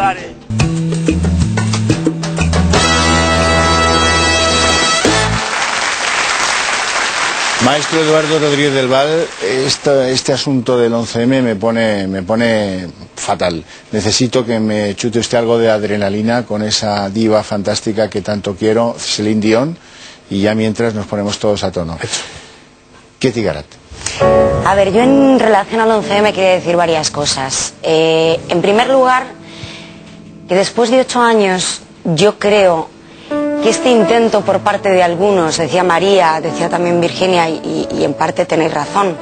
pare. Maestro Eduardo Rodríguez del Val, este asunto del 11M me pone fatal. Necesito que me chute usted algo de adrenalina con esa diva fantástica que tanto quiero, Celine Dion, y ya mientras nos ponemos todos a tono. Ketty Garat. A ver, yo en relación al 11M quería decir varias cosas. En primer lugar, que después de 8 años yo creo que este intento por parte de algunos, decía María, decía también Virginia, y en parte tenéis razón,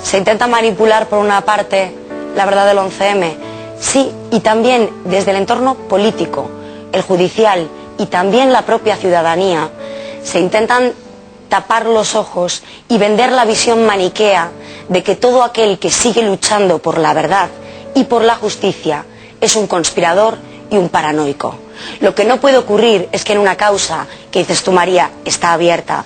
se intenta manipular por una parte la verdad del 11M, sí, y también desde el entorno político, el judicial y también la propia ciudadanía, se intentan tapar los ojos y vender la visión maniquea de que todo aquel que sigue luchando por la verdad y por la justicia es un conspirador y un paranoico. Lo que no puede ocurrir es que en una causa, que dices tú, María, está abierta,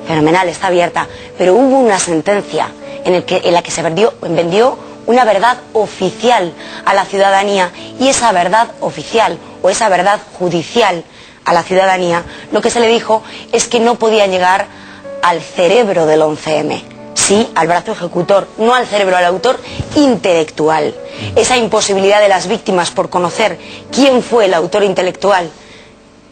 fenomenal, está abierta, pero hubo una sentencia en la que se vendió una verdad oficial a la ciudadanía, y esa verdad oficial o esa verdad judicial a la ciudadanía, lo que se le dijo es que no podía llegar al cerebro del 11M, sí, al brazo ejecutor, no al cerebro, al autor intelectual. Esa imposibilidad de las víctimas por conocer quién fue el autor intelectual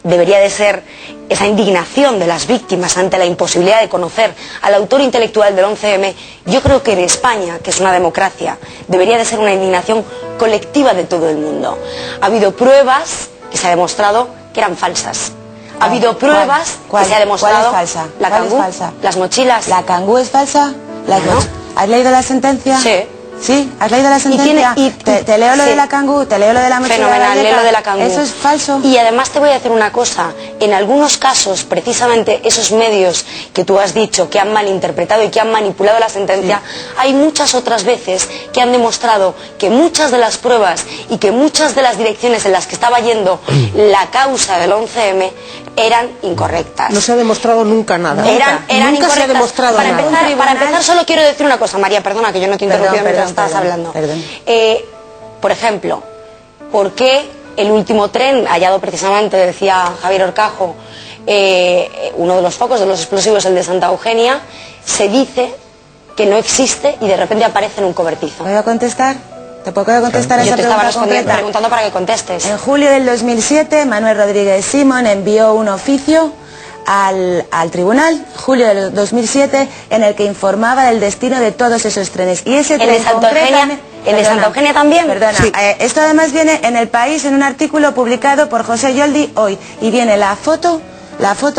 debería de ser esa indignación de las víctimas ante la imposibilidad de conocer al autor intelectual del 11M. Yo creo que en España, que es una democracia, debería de ser una indignación colectiva de todo el mundo. Ha habido pruebas que se ha demostrado que eran falsas. Ha habido pruebas que se ha demostrado... ¿Cuál es falsa? La ¿Cuál Kangoo, es falsa? las mochilas. ¿La Kangoo es falsa? No. ¿Has leído la sentencia? Sí. ¿Sí? ¿Has leído la sentencia? Te leo lo sí. de la Kangoo, te leo lo de la mochila. Fenomenal, leo lo de la Kangoo. Eso es falso. Y además te voy a decir una cosa. En algunos casos, precisamente esos medios que tú has dicho, que han malinterpretado y que han manipulado la sentencia, sí, hay muchas otras veces que han demostrado que muchas de las pruebas y que muchas de las direcciones en las que estaba yendo la causa del 11M eran incorrectas. No se ha demostrado nunca nada. Eran nunca incorrectas. se ha demostrado para nada. para empezar, solo quiero decir una cosa, María, perdona que yo no te he interrumpido mientras estabas hablando. Por ejemplo, ¿por qué el último tren hallado precisamente, decía Javier Horcajo, uno de los focos de los explosivos, el de Santa Eugenia, se dice que no existe y de repente aparece en un cobertizo? ¿Puedo contestar? ¿Te puedo contestar a esa pregunta concreta? Preguntando para que contestes. En julio del 2007, Manuel Rodríguez Simón envió un oficio al tribunal, julio del 2007, en el que informaba del destino de todos esos trenes. Y ese tren concretamente... ¿El de Santa Eugenia también? Perdona, sí. Esto además viene en El País, en un artículo publicado por José Yoldi hoy, y viene la foto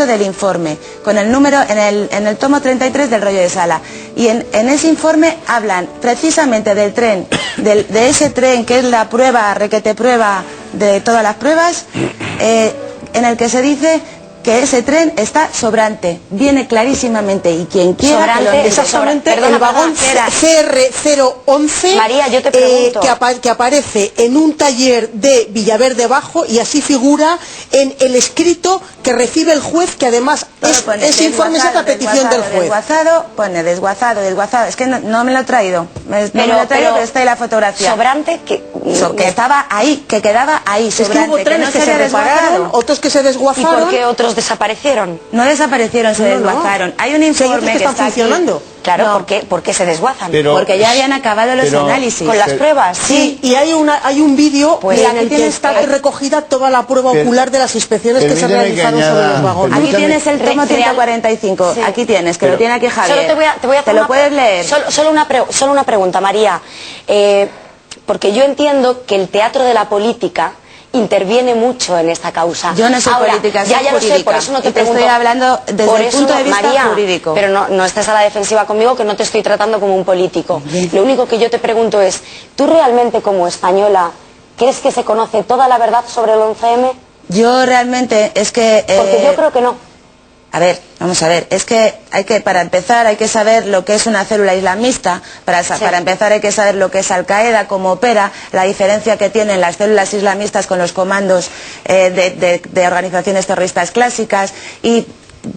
del informe, con el número en el tomo 33 del rollo de sala. Y en ese informe hablan precisamente del tren, de ese tren que es la prueba, requete prueba de todas las pruebas, en el que se dice que ese tren está sobrante, viene clarísimamente, y quien quiera sobrante, exactamente el vagón CR011, María, yo te pregunto, que aparece en un taller de Villaverde Bajo, y así figura en el escrito que recibe el juez, que además ese informe es a petición del juez. Desguazado, es que no me lo he traído, pero está ahí la fotografía. Sobrante, que estaba ahí, que quedaba ahí, sobrante. Es que hubo trenes que se repararon, otros que se desguazaron. ¿Y por qué otros desaparecieron? No desaparecieron, se desguazaron. Hay un informe que están funcionando. Claro, ¿por qué se desguazan? Porque ya habían acabado los análisis. ¿Con las pruebas? Sí, y hay un vídeo en el que está recogida toda la prueba ocular de las inspecciones que se realizaron sobre los vagones. Aquí tienes el tomo 145, sí. Aquí tienes, que lo tiene aquí Javier. Solo te voy a ¿Te lo puedes leer? Solo una pregunta, María. Porque yo entiendo que el teatro de la política interviene mucho en esta causa. Yo no soy política, soy jurídica. Lo sé, por eso no te pregunto. Estoy hablando desde el punto de vista María, jurídico. Pero no estés a la defensiva conmigo, que no te estoy tratando como un político. Bien. Lo único que yo te pregunto es, ¿tú realmente como española crees que se conoce toda la verdad sobre el 11M? Yo realmente es que... Porque yo creo que no. A ver, vamos a ver, es que para empezar hay que saber lo que es una célula islamista, para empezar hay que saber lo que es Al-Qaeda, cómo opera, la diferencia que tienen las células islamistas con los comandos de organizaciones terroristas clásicas, y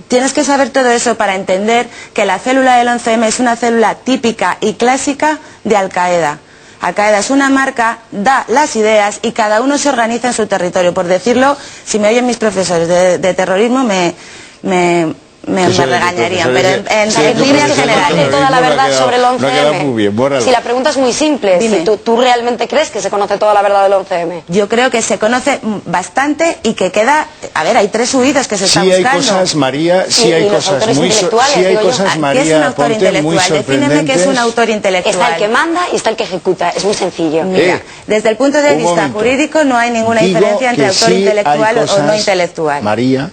tienes que saber todo eso para entender que la célula del 11M es una célula típica y clásica de Al-Qaeda. Al-Qaeda es una marca, da las ideas y cada uno se organiza en su territorio. Por decirlo, si me oyen mis profesores de terrorismo me regañarían, pero en líneas generales. Toda la verdad sobre el 11M. Si la pregunta es muy simple, si tú realmente crees que se conoce toda la verdad del 11M. Yo creo que se conoce bastante y que queda, a ver, hay 3 huidos que se están buscando. Sí hay cosas, María, sí hay cosas muy ¿Qué es un autor intelectual? Defíneme qué es un autor intelectual. Está el que manda y está el que ejecuta, es muy sencillo. Mira, desde el punto de vista jurídico no hay ninguna diferencia entre autor intelectual o no intelectual. María,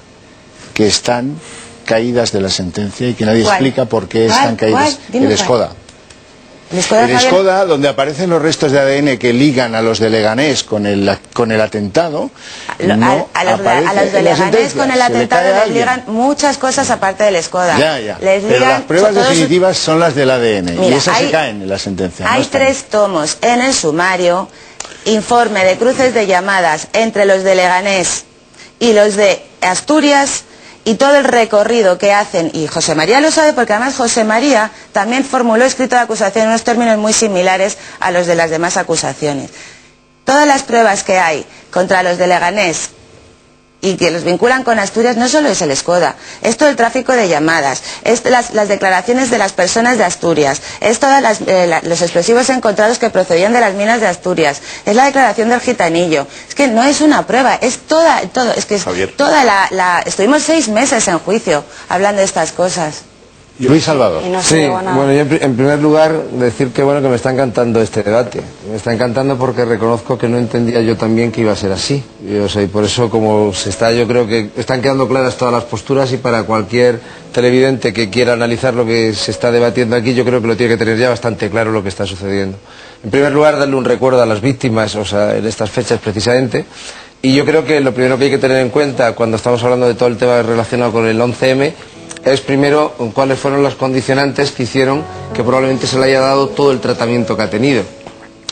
que están caídas de la sentencia y que nadie explica por qué están caídas. El Escoda. El Escoda, donde aparecen los restos de ADN que ligan a los de Leganés con el atentado. A los de Leganés con el atentado les ligan muchas cosas aparte del Escoda. Pero las pruebas definitivas son las del ADN. Mira, y esas se caen en la sentencia. Hay 3 tomos en el sumario, informe de cruces de llamadas entre los de Leganés y los de Asturias, y todo el recorrido que hacen, y José María lo sabe porque además José María también formuló escrito de acusación en unos términos muy similares a los de las demás acusaciones. Todas las pruebas que hay contra los de Leganés y que los vinculan con Asturias no solo es el Escoda, es todo el tráfico de llamadas, es las declaraciones de las personas de Asturias, es todos los explosivos encontrados que procedían de las minas de Asturias, es la declaración del gitanillo. Es que no es una prueba, es todo, es que es toda estuvimos 6 meses en juicio hablando de estas cosas. Luis Salvador. Sí, bueno, yo en primer lugar decir que bueno que me está encantando este debate. Me está encantando porque reconozco que no entendía yo también que iba a ser así. Y por eso como se está, yo creo que están quedando claras todas las posturas y para cualquier televidente que quiera analizar lo que se está debatiendo aquí, yo creo que lo tiene que tener ya bastante claro lo que está sucediendo. En primer lugar, darle un recuerdo a las víctimas, en estas fechas precisamente. Y yo creo que lo primero que hay que tener en cuenta cuando estamos hablando de todo el tema relacionado con el 11M es primero cuáles fueron los condicionantes que hicieron que probablemente se le haya dado todo el tratamiento que ha tenido.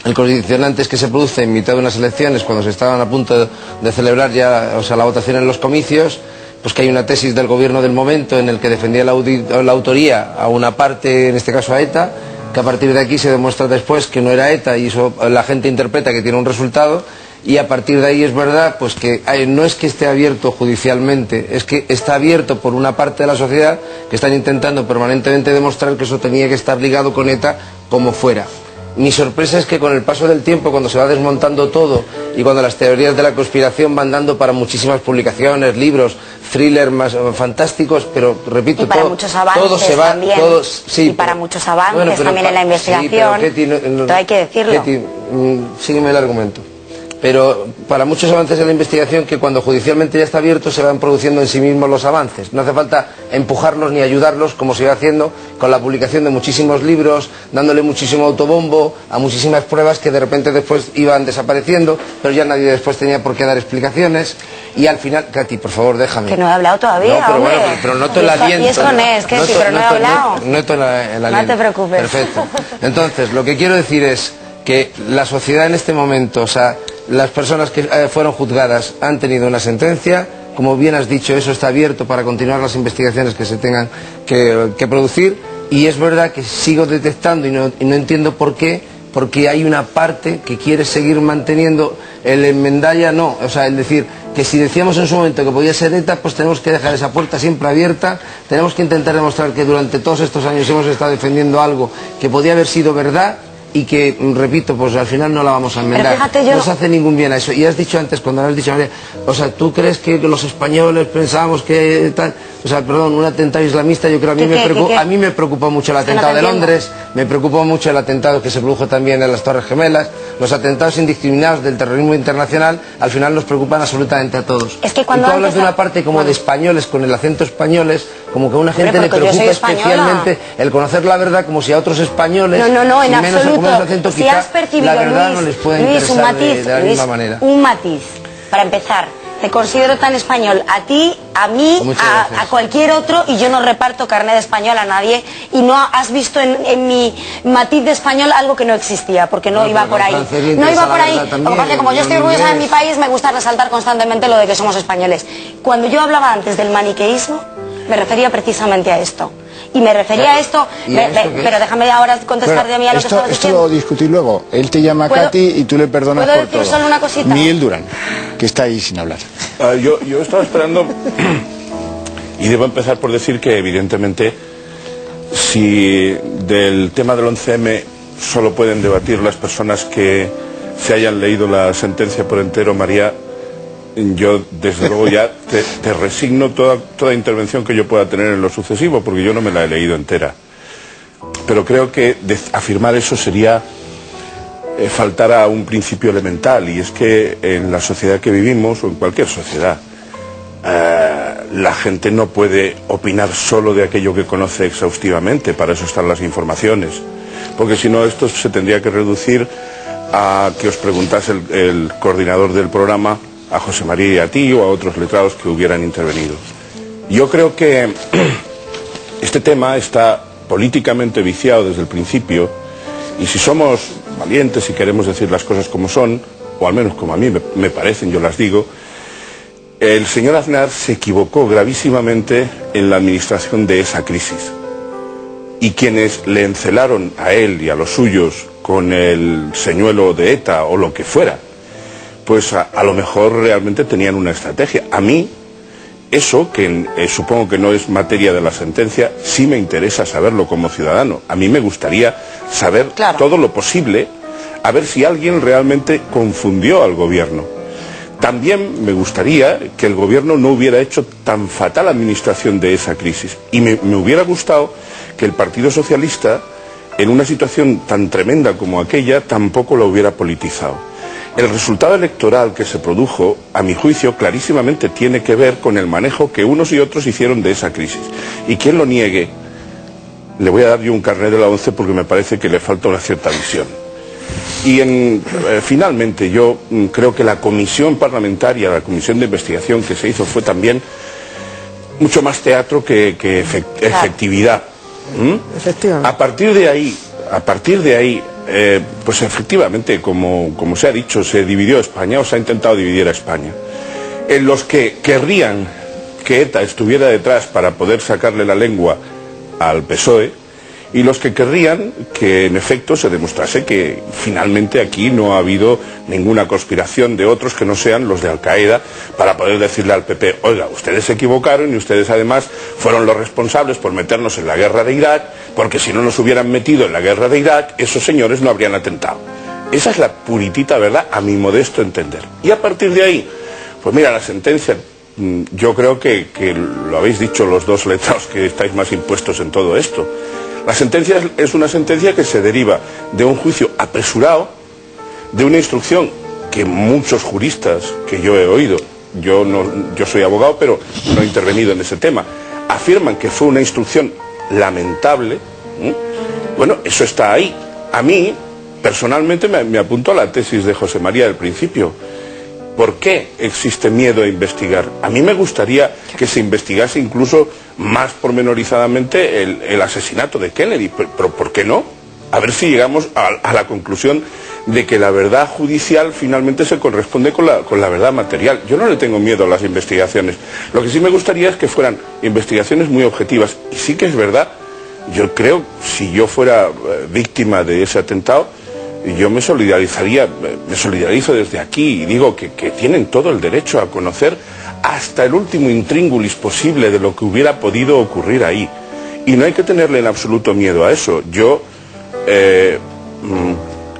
El condicionante es que se produce en mitad de unas elecciones cuando se estaban a punto de celebrar ya la votación en los comicios, pues que hay una tesis del gobierno del momento en el que defendía la autoría a una parte, en este caso a ETA, que a partir de aquí se demuestra después que no era ETA y eso la gente interpreta que tiene un resultado. Y a partir de ahí es verdad pues que no es que esté abierto judicialmente, es que está abierto por una parte de la sociedad que están intentando permanentemente demostrar que eso tenía que estar ligado con ETA como fuera. Mi sorpresa es que con el paso del tiempo, cuando se va desmontando todo y cuando las teorías de la conspiración van dando para muchísimas publicaciones, libros, thrillers más fantásticos, pero repito, y para muchos avances todo se va, también, y para muchos avances también en la investigación, todo hay que decirlo. Ketty, sígueme el argumento. Pero para muchos avances en la investigación que cuando judicialmente ya está abierto se van produciendo en sí mismos los avances. No hace falta empujarlos ni ayudarlos como se iba haciendo con la publicación de muchísimos libros, dándole muchísimo autobombo a muchísimas pruebas que de repente después iban desapareciendo, pero ya nadie después tenía por qué dar explicaciones. Y al final, Katy, por favor, déjame. Que no he hablado todavía, no, pero hombre. Bueno, pero noto el aliento. Y es con Katy, pero no he hablado. Noto el aliento. No te preocupes. Perfecto. Entonces, lo que quiero decir es que la sociedad en este momento, las personas que fueron juzgadas han tenido una sentencia, como bien has dicho, eso está abierto para continuar las investigaciones que se tengan que producir, y es verdad que sigo detectando y no entiendo por qué, porque hay una parte que quiere seguir manteniendo el enmendalla, no, es decir, que si decíamos en su momento que podía ser ETA, pues tenemos que dejar esa puerta siempre abierta, tenemos que intentar demostrar que durante todos estos años hemos estado defendiendo algo que podía haber sido verdad, y que, repito, pues al final no la vamos a enmendar. Fíjate, no se hace ningún bien a eso. Y has dicho antes, cuando has dicho, María, ¿tú crees que los españoles pensábamos que tal? Perdón, un atentado islamista, yo creo, a mí me preocupó mucho el atentado de Londres, me preocupó mucho el atentado que se produjo también en las Torres Gemelas, los atentados indiscriminados del terrorismo internacional, al final nos preocupan absolutamente a todos. Es que cuando y tú hablas de una parte como de españoles, con el acento españoles, como que a una gente le preocupa especialmente el conocer la verdad, como si a otros españoles, no, en absoluto. Acento, si has percibido, la verdad Luis, no les puede Luis, interesar de la misma manera. Un matiz, para empezar, te considero tan español a ti, a mí, a cualquier otro, y yo no reparto carné de español a nadie, y no has visto en mi matiz de español algo que no existía, porque no iba por ahí. No iba por ahí. Lo que pasa es que como yo estoy orgullosa de mi país, me gusta resaltar constantemente lo de que somos españoles. Cuando yo hablaba antes del maniqueísmo, me refería precisamente a esto. Y me refería a esto, pero déjame ahora contestar de mí a lo que estabas diciendo. Esto lo discutí luego. Él te llama Katy y tú le perdonas por todo. ¿Puedo decir solo una cosita? Miguel Durán, que está ahí sin hablar. Yo estaba esperando, y debo empezar por decir que evidentemente, si del tema del 11M solo pueden debatir las personas que se hayan leído la sentencia por entero, María, yo desde luego ya te resigno toda intervención que yo pueda tener en lo sucesivo, porque yo no me la he leído entera. Pero creo que afirmar eso sería faltar a un principio elemental, y es que en la sociedad que vivimos, o en cualquier sociedad, la gente no puede opinar solo de aquello que conoce exhaustivamente. Para eso están las informaciones, porque si no esto se tendría que reducir a que os preguntase el coordinador del programa, a José María y a ti, o a otros letrados que hubieran intervenido. Yo creo que este tema está políticamente viciado desde el principio, y si somos valientes y queremos decir las cosas como son, o al menos como a mí me parecen, yo las digo, el señor Aznar se equivocó gravísimamente en la administración de esa crisis, y quienes le encelaron a él y a los suyos con el señuelo de ETA o lo que fuera, pues a lo mejor realmente tenían una estrategia. A mí, eso, que supongo que no es materia de la sentencia, sí me interesa saberlo como ciudadano. A mí me gustaría saber todo lo posible, a ver si alguien realmente confundió al gobierno. También me gustaría que el gobierno no hubiera hecho tan fatal administración de esa crisis. Y me hubiera gustado que el Partido Socialista, en una situación tan tremenda como aquella, tampoco lo hubiera politizado. El resultado electoral que se produjo, a mi juicio, clarísimamente tiene que ver con el manejo que unos y otros hicieron de esa crisis. Y quien lo niegue, le voy a dar yo un carnet de la 11 porque me parece que le falta una cierta visión. Y finalmente yo creo que la comisión parlamentaria, la comisión de investigación que se hizo fue también mucho más teatro que efectividad. Efectivamente. A partir de ahí, pues efectivamente, como se ha dicho, se dividió España, o se ha intentado dividir a España. En los que querrían que ETA estuviera detrás para poder sacarle la lengua al PSOE, y los que querrían que en efecto se demostrase que finalmente aquí no ha habido ninguna conspiración de otros que no sean los de Al-Qaeda, para poder decirle al PP, oiga, ustedes se equivocaron y ustedes además fueron los responsables por meternos en la guerra de Irak, porque si no nos hubieran metido en la guerra de Irak, esos señores no habrían atentado. Esa es la puritita verdad, a mi modesto entender. Y a partir de ahí, pues mira, la sentencia, yo creo que lo habéis dicho los dos letrados que estáis más impuestos en todo esto. La sentencia es una sentencia que se deriva de un juicio apresurado, de una instrucción que muchos juristas que yo he oído, yo soy abogado pero no he intervenido en ese tema, afirman que fue una instrucción lamentable. Bueno, eso está ahí. A mí, personalmente, me apunto a la tesis de José María del principio. ¿Por qué existe miedo a investigar? A mí me gustaría que se investigase incluso más pormenorizadamente el asesinato de Kennedy, pero ¿por qué no? A ver si llegamos a la conclusión de que la verdad judicial finalmente se corresponde con la verdad material. Yo no le tengo miedo a las investigaciones. Lo que sí me gustaría es que fueran investigaciones muy objetivas. Y sí que es verdad, yo creo, si yo fuera víctima de ese atentado, yo me solidarizo desde aquí y digo que tienen todo el derecho a conocer hasta el último intríngulis posible de lo que hubiera podido ocurrir ahí. Y no hay que tenerle en absoluto miedo a eso. Yo, en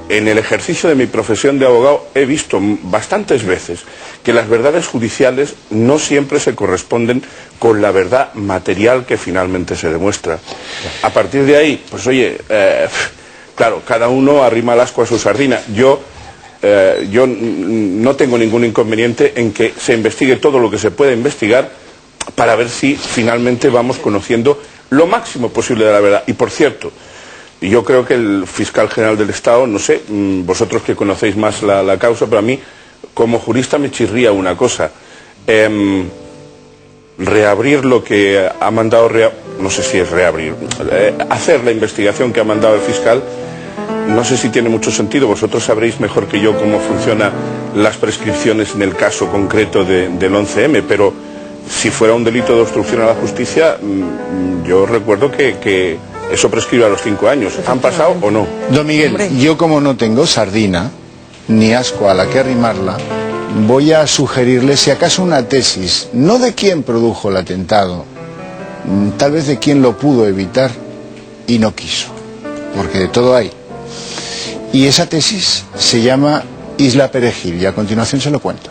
el ejercicio de mi profesión de abogado, he visto bastantes veces que las verdades judiciales no siempre se corresponden con la verdad material que finalmente se demuestra. A partir de ahí, pues oye, claro, cada uno arrima el ascua a su sardina. Yo no tengo ningún inconveniente en que se investigue todo lo que se pueda investigar para ver si finalmente vamos conociendo lo máximo posible de la verdad. Y por cierto, yo creo que el fiscal general del Estado, no sé, vosotros que conocéis más la causa, pero a mí, como jurista, me chirría una cosa. Reabrir lo que ha mandado, no sé si es reabrir, hacer la investigación que ha mandado el fiscal, no sé si tiene mucho sentido. Vosotros sabréis mejor que yo cómo funcionan las prescripciones en el caso concreto del 11M, pero si fuera un delito de obstrucción a la justicia, yo recuerdo que eso prescribe a los 5 años. ¿Han pasado o no? Don Miguel, yo como no tengo sardina, ni asco a la que arrimarla, voy a sugerirle si acaso una tesis, no de quién produjo el atentado, tal vez de quién lo pudo evitar y no quiso, porque de todo hay. Y esa tesis se llama Isla Perejil y a continuación se lo cuento.